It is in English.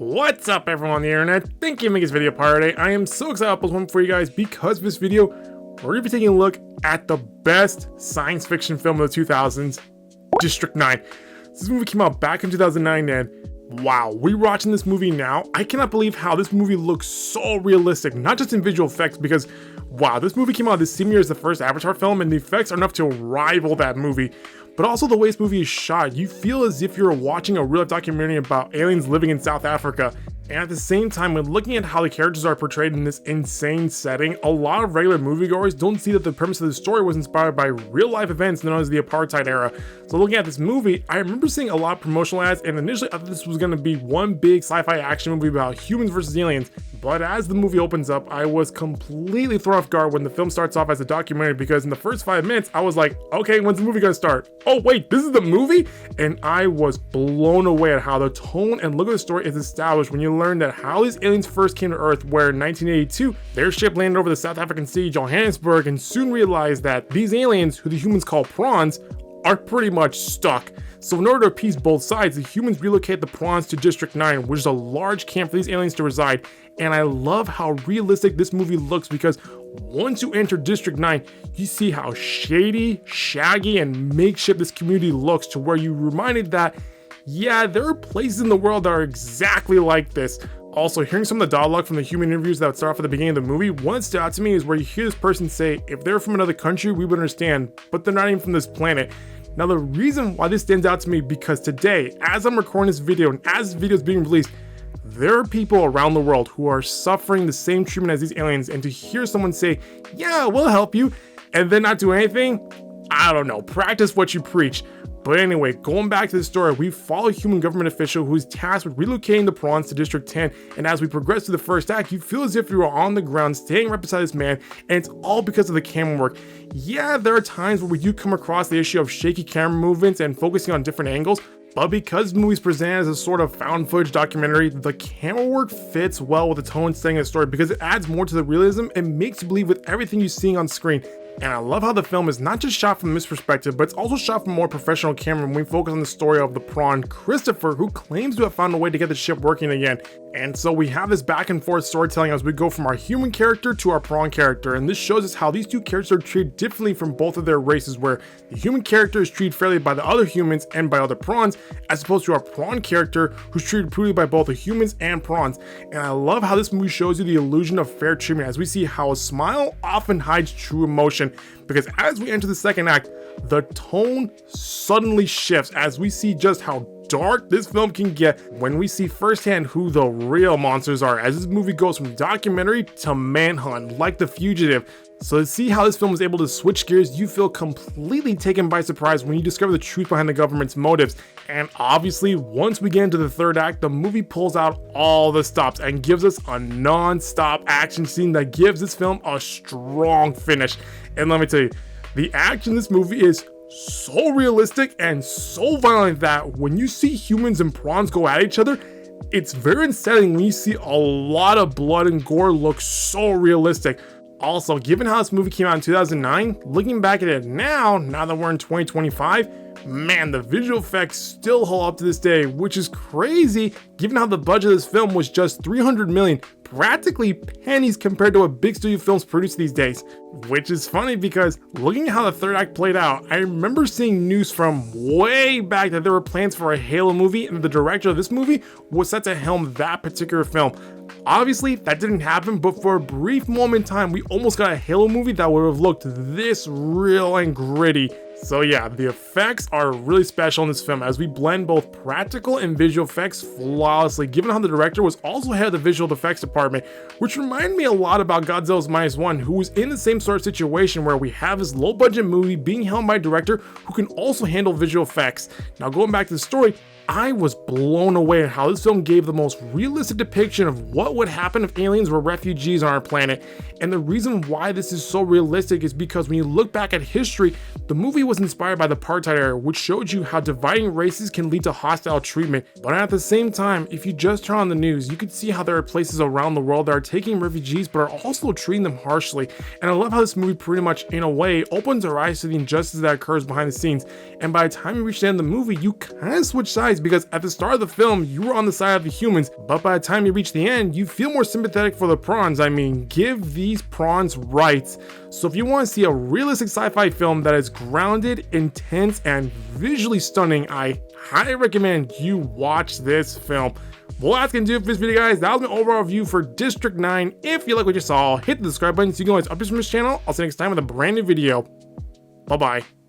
What's up everyone on the internet? Thank you for making this video part today. I am so excited to upload one for you guys because of this video. We're going to be taking a look at the best science fiction film of the 2000s, District 9. This movie came out back in 2009 and wow, rewatching this movie now, I cannot believe how this movie looks so realistic, not just in visual effects because wow, this movie came out the same year as the first Avatar film and the effects are enough to rival that movie. But also the way this movie is shot, you feel as if you're watching a real documentary about aliens living in South Africa. And at the same time, when looking at how the characters are portrayed in this insane setting, a lot of regular moviegoers don't see that the premise of the story was inspired by real life events known as the apartheid era. So looking at this movie, I remember seeing a lot of promotional ads and initially I thought this was going to be one big sci-fi action movie about humans versus aliens. But as the movie opens up, I was completely thrown off guard when the film starts off as a documentary because in the first 5 minutes, I was like, okay, when's the movie gonna start? Oh wait, this is the movie? And I was blown away at how the tone and look of the story is established when you learn that how these aliens first came to Earth, where in 1982, their ship landed over the South African city, Johannesburg, and soon realized that these aliens, who the humans call prawns, are pretty much stuck. So in order to appease both sides, the humans relocate the prawns to District 9, which is a large camp for these aliens to reside. And I love how realistic this movie looks because once you enter District 9, you see how shady, shaggy, and makeshift this community looks to where you're reminded that, yeah, there are places in the world that are exactly like this. Also, hearing some of the dialogue from the human interviews that would start off at the beginning of the movie, one that stood out to me is where you hear this person say, if they're from another country, we would understand, but they're not even from this planet. Now, the reason why this stands out to me because today, as I'm recording this video and as this video is being released, there are people around the world who are suffering the same treatment as these aliens, and to hear someone say, yeah, we'll help you, and then not do anything, I don't know, practice what you preach. But anyway, going back to the story, we follow a human government official who is tasked with relocating the prawns to District 10, and as we progress through the first act, you feel as if you are on the ground standing right beside this man, and it's all because of the camera work. Yeah, there are times where we do come across the issue of shaky camera movements and focusing on different angles, but because the movie's presented as a sort of found footage documentary, the camera work fits well with the tone setting of the story because it adds more to the realism and makes you believe with everything you're seeing on screen. And I love how the film is not just shot from this perspective, but it's also shot from a more professional camera when we focus on the story of the prawn, Christopher, who claims to have found a way to get the ship working again. And so we have this back and forth storytelling as we go from our human character to our prawn character, and this shows us how these two characters are treated differently from both of their races, where the human character is treated fairly by the other humans and by other prawns, as opposed to our prawn character who's treated poorly by both the humans and prawns. And I love how this movie shows you the illusion of fair treatment as we see how a smile often hides true emotion, because as we enter the second act, the tone suddenly shifts as we see just how dark this film can get when we see firsthand who the real monsters are, as this movie goes from documentary to manhunt like The Fugitive. So to see how this film is able to switch gears, you feel completely taken by surprise when you discover the truth behind the government's motives. And obviously, once we get into the third act, the movie pulls out all the stops and gives us a non-stop action scene that gives this film a strong finish. And let me tell you, the action in this movie is so realistic and so violent that when you see humans and prawns go at each other, it's very unsettling when you see a lot of blood and gore look so realistic. Also, given how this movie came out in 2009, looking back at it now that we're in 2025, man, the visual effects still hold up to this day, which is crazy given how the budget of this film was just $300 million, practically pennies compared to what big studio films produce these days. Which is funny because looking at how the third act played out, I remember seeing news from way back that there were plans for a Halo movie and the director of this movie was set to helm that particular film. Obviously, that didn't happen, but for a brief moment in time, we almost got a Halo movie that would have looked this real and gritty. So yeah, the effects are really special in this film as we blend both practical and visual effects flawlessly, given how the director was also head of the visual effects department, which reminded me a lot about Godzilla's -1, who was in the same sort of situation where we have this low budget movie being helmed by a director who can also handle visual effects. Now going back to the story, I was blown away at how this film gave the most realistic depiction of what would happen if aliens were refugees on our planet. And the reason why this is so realistic is because when you look back at history, the movie was inspired by the apartheid era, which showed you how dividing races can lead to hostile treatment. But at the same time, if you just turn on the news, you can see how there are places around the world that are taking refugees but are also treating them harshly. And I love how this movie pretty much, in a way, opens our eyes to the injustice that occurs behind the scenes. And by the time you reach the end of the movie, you kind of switch sides guys, because at the start of the film, you were on the side of the humans, but by the time you reach the end, you feel more sympathetic for the prawns. I mean, give these prawns rights. So if you want to see a realistic sci-fi film that is grounded, intense, and visually stunning, I highly recommend you watch this film. Well, that's gonna do it for this video, guys. That was my overall review for District 9. If you like what you saw, hit the subscribe button so you can always update from this channel. I'll see you next time with a brand new video. Bye-bye.